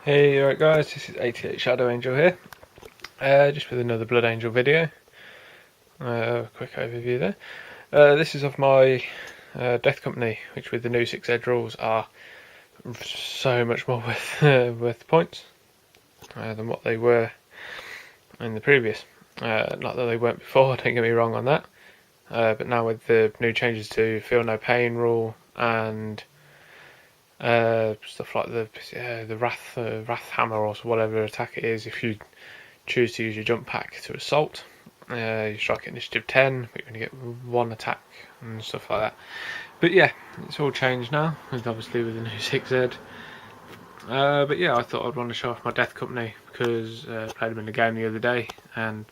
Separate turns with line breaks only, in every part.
Hey, alright guys, this is 88 Shadow Angel here, just with another Blood Angel video. Quick overview there. This is of my Death Company, which with the new 6 edge rules are so much more worth points than what they were in the previous. Not that they weren't before, don't get me wrong on that, but now with the new changes to Feel No Pain rule and stuff like the Wrath Hammer or whatever attack it is, if you choose to use your jump pack to assault, you strike at initiative 10, but you're going to get one attack and stuff like that. But yeah, it's all changed now, obviously with the new 6Z. But yeah, I thought I'd want to show off my Death Company because I played them in the game the other day and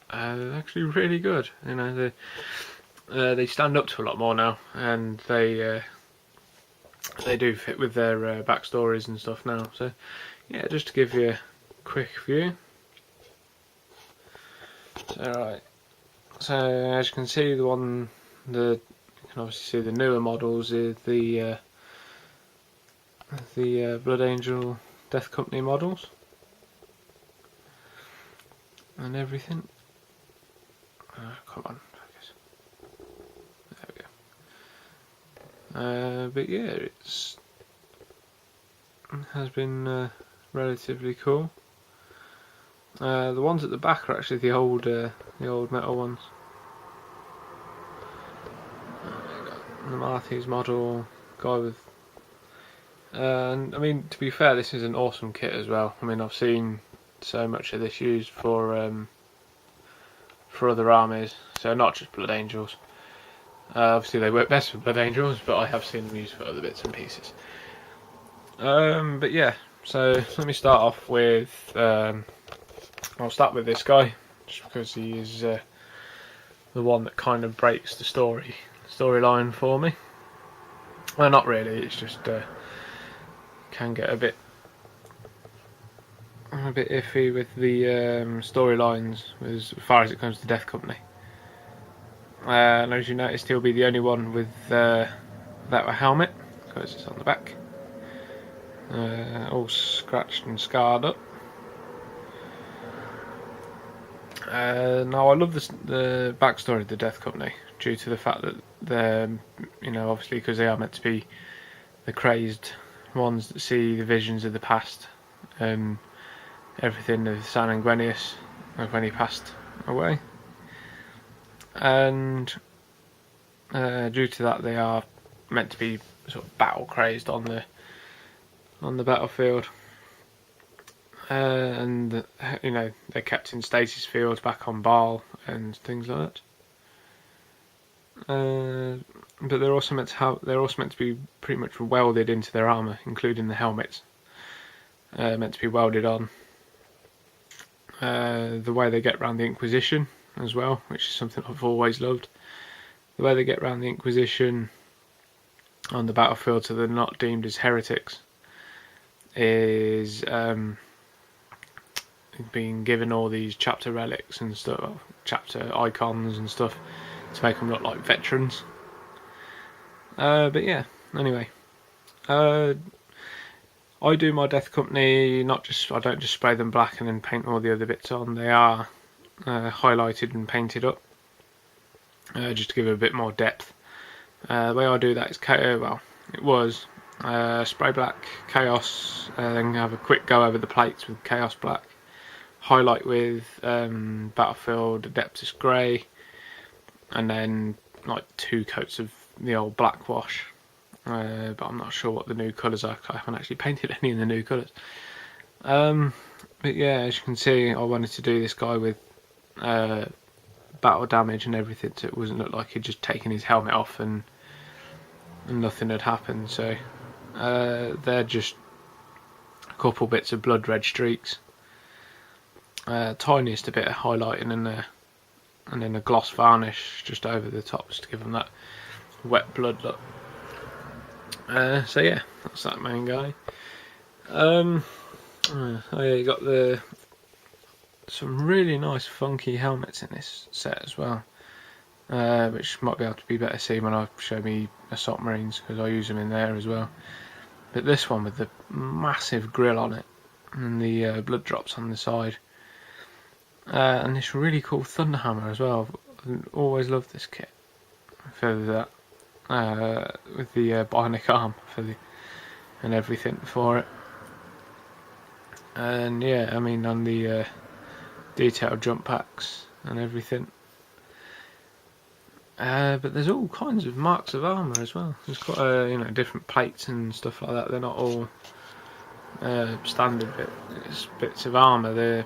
they're actually really good. You know, they stand up to a lot more now, and they do fit with their backstories and stuff now. So yeah, just to give you a quick view. Alright, so as you can see, you can obviously see the newer models is the Blood Angel Death Company models and everything. Come on, focus. There we go. But yeah, it has been relatively cool. The ones at the back are actually the old metal ones. The Marthy's model, guy with. And I mean, to be fair, this is an awesome kit as well. I mean, I've seen so much of this used for other armies, so not just Blood Angels. Obviously, they work best for Blood Angels, but I have seen them used for other bits and pieces. But yeah, so let me start off with. I'll start with this guy, just because he is the one that kind of breaks the storyline for me. Well, not really. It's just can get a bit iffy with the storylines as far as it comes to Death Company. And as you noticed, he'll be the only one without a helmet because it's on the back, all scratched and scarred up. Now I love the backstory of the Death Company due to the fact that they're, obviously because they are meant to be the crazed ones that see the visions of the past and everything of Sanguinius of when he passed away, and due to that they are meant to be sort of battle crazed on the battlefield. And they're kept in stasis fields back on Baal and things like that. But they're also meant to be pretty much welded into their armour, including the helmets. Meant to be welded on. The way they get around the Inquisition as well, which is something I've always loved. The way they get around the Inquisition on the battlefield so they're not deemed as heretics is being given all these chapter relics and stuff, chapter icons and stuff to make them look like veterans. But yeah, anyway, I do my Death Company I don't just spray them black and then paint all the other bits on. They are highlighted and painted up, just to give it a bit more depth. The way I do that is spray black, Chaos, then have a quick go over the plates with Chaos black, highlight with Battlefield Adeptus Grey, and then like 2 coats of the old black wash. But I'm not sure what the new colours are, I haven't actually painted any in the new colours. But yeah, as you can see, I wanted to do this guy with battle damage and everything, so it wasn't look like he'd just taken his helmet off and nothing had happened. So they're just a couple bits of blood red streaks, tiniest a bit of highlighting in there, and then a gloss varnish just over the top just to give them that wet blood look. So yeah, that's that main guy. Oh yeah, you got some really nice funky helmets in this set as well, which might be able to be better seen when I show me Assault Marines, because I use them in there as well. But this one with the massive grill on it, and the blood drops on the side. And this really cool thunder hammer as well. I've always loved this kit for that, with the bionic arm and everything for it. And yeah, I mean, on the detailed jump packs and everything. But there's all kinds of marks of armour as well. There's quite different plates and stuff like that. They're not all standard bits of armour. They're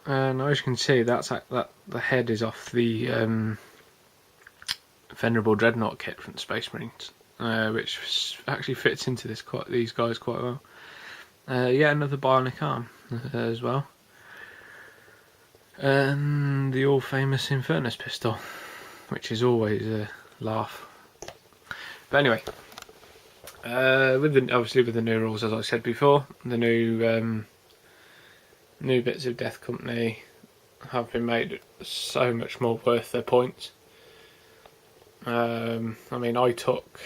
and as you can see, that the head is off the Venerable Dreadnought kit from the Space Marines, which actually fits into these guys quite well. Yeah, another bionic arm as well. And the all-famous Infernus pistol, which is always a laugh. But anyway, obviously with the new rules, as I said before, the new bits of Death Company have been made so much more worth their points. I mean, I took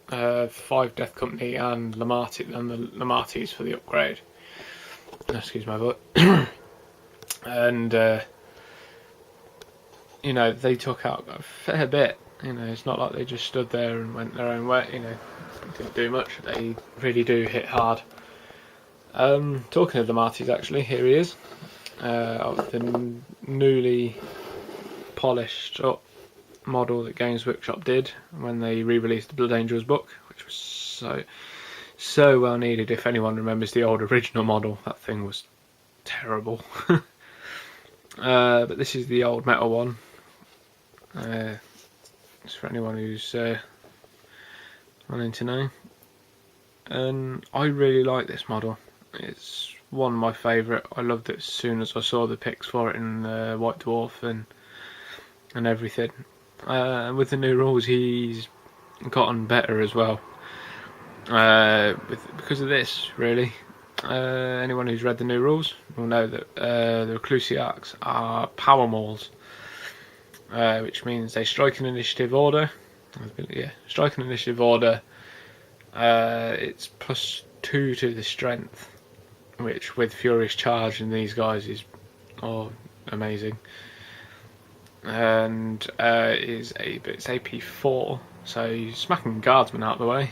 5 Death Company and the Lamatis for the upgrade. Excuse my voice. And they took out a fair bit. It's not like they just stood there and went their own way. Didn't do much. They really do hit hard. Talking of the Martys, actually, here he is. The newly polished up model that Games Workshop did when they re-released the Blood Angels book, which was so well needed. If anyone remembers the old original model, that thing was terrible. But this is the old metal one. It's for anyone who's wanting to know. And I really like this model. It's one of my favourite. I loved it as soon as I saw the pics for it in White Dwarf and everything. With the new rules, he's gotten better as well. Because of this, really. Anyone who's read the new rules will know that the Reclusiarchs are power mauls, which means they strike an initiative order. Strike an initiative order. It's +2 to the strength, which with Furious Charge and these guys is amazing. And it's AP 4, so you're smacking guardsmen out of the way.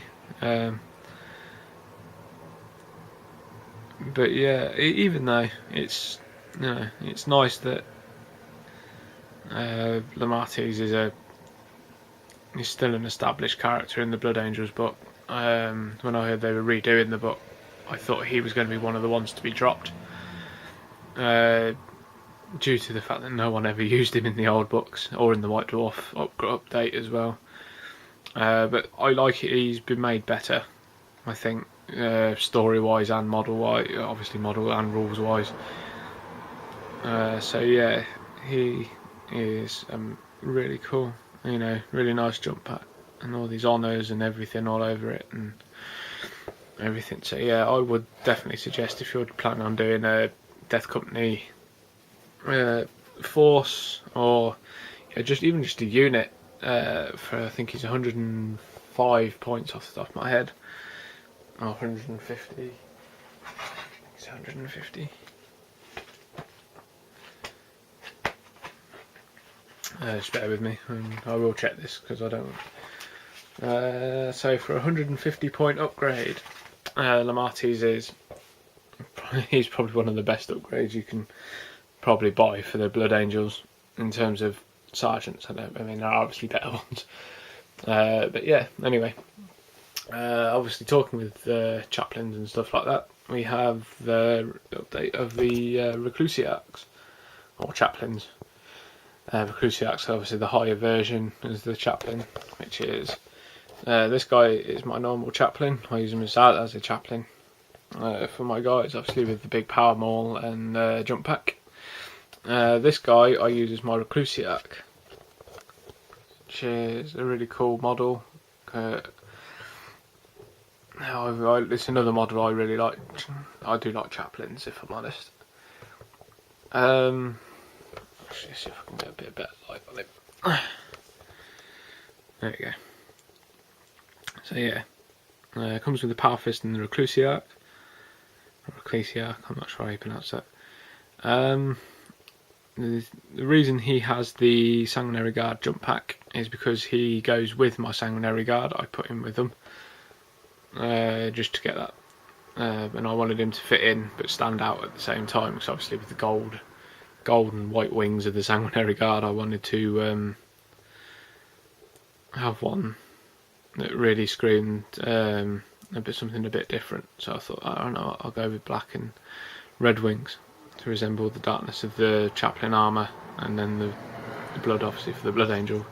But yeah, even though it's it's nice that Lamatis is still an established character in the Blood Angels book. When I heard they were redoing the book, I thought he was going to be one of the ones to be dropped, due to the fact that no one ever used him in the old books or in the White Dwarf update as well. But I like it. He's been made better, I think. Story wise and model wise, obviously model and rules wise. So yeah, he is really cool. Really nice jump pack and all these honours and everything all over it and everything. So yeah, I would definitely suggest if you're planning on doing a Death Company force or just a unit for I think he's 105 points off the top of my head. 150. I think it's 150. Just bear with me, and I will check this because I don't. So for 150 point upgrade, Lamatis he's probably one of the best upgrades you can probably buy for the Blood Angels in terms of sergeants. I mean there are obviously better ones, but yeah. Anyway. Obviously talking with chaplains and stuff like that, we have the update of the Reclusiarchs, or chaplains. Reclusiarchs are obviously the higher version as the chaplain, which is this guy is my normal chaplain. I use him as a chaplain for my guys, obviously with the big power maul and jump pack. This guy I use as my Reclusiarch, which is a really cool model. It's another model I really like. I do like chaplains, if I'm honest. Actually, see if I can get a bit better light on it. There we go. So yeah, Comes with the Power Fist and the Reclusiarch. I'm not sure how you pronounce that. The reason he has the Sanguinary Guard jump pack is because he goes with my Sanguinary Guard. I put him with them just to get that. And I wanted him to fit in but stand out at the same time, because obviously with the gold and white wings of the Sanguinary Guard, I wanted to have one that really screamed something a bit different. So I thought, I don't know, I'll go with black and red wings to resemble the darkness of the chaplain armour, and then the blood, obviously, for the Blood Angel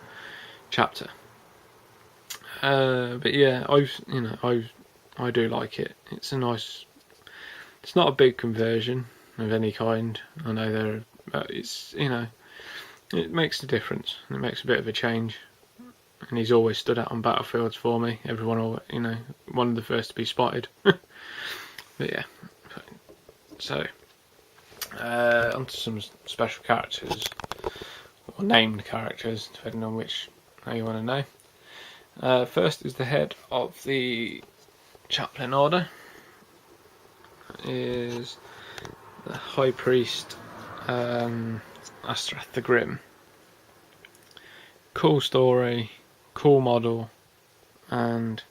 chapter. But yeah, I do like it. It's a nice. It's not a big conversion of any kind. I know it's it makes a difference. It makes a bit of a change, and he's always stood out on battlefields for me. Everyone, one of the first to be spotted. But yeah, so onto some special characters, or named characters, depending on how you want to know. First is the head of the Chaplain Order, is the High Priest Astrath the Grim. Cool story, cool model, and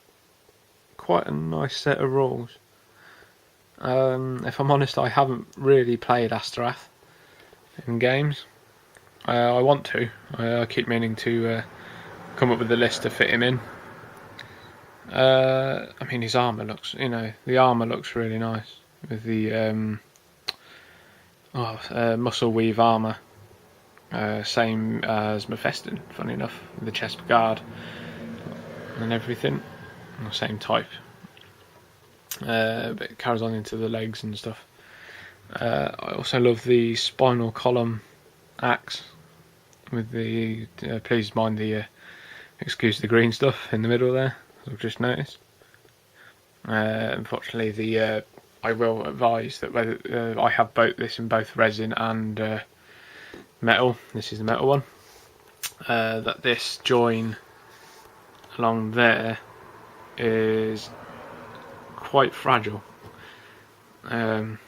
quite a nice set of rules. If I'm honest, I haven't really played Astrath in games. I want to. I keep meaning to come up with a list to fit him in. I mean, his armour looks, the armour looks really nice with the muscle weave armour, same as Mephiston, funny enough, with the chest guard and everything, same type. But it carries on into the legs and stuff. I also love the spinal column axe with the please mind the excuse the green stuff in the middle there, I've just noticed. Unfortunately, I will advise that whether I have this in both resin and metal. This is the metal one. That this join along there is quite fragile. So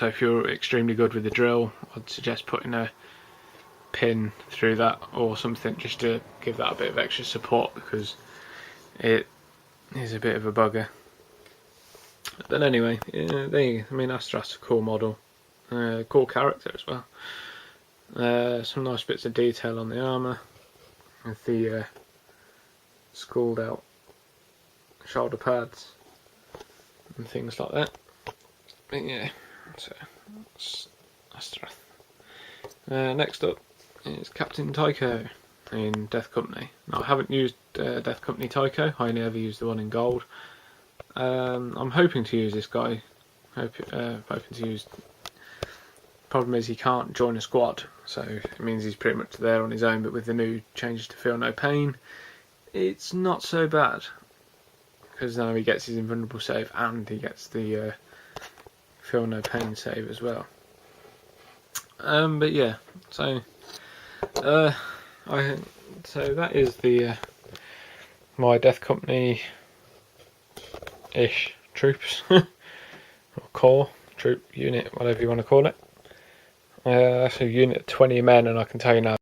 if you're extremely good with the drill, I'd suggest putting a pin through that or something just to give that a bit of extra support, because it is a bit of a bugger. But anyway, Astrath's a cool model, cool character as well. Some nice bits of detail on the armour with the schooled out shoulder pads and things like that. But yeah, so that's Astrath. Next up is Captain Tycho in Death Company. Now, I haven't used Death Company Tycho, I only ever used the one in gold. I'm hoping to use this guy. Problem is he can't join a squad, so it means he's pretty much there on his own, but with the new changes to Feel No Pain, it's not so bad, because now he gets his invulnerable save and he gets the Feel No Pain save as well. But yeah, so that is the my Death Company ish troops or core troop unit, whatever you want to call it. That's a unit of 20 men, and I can tell you now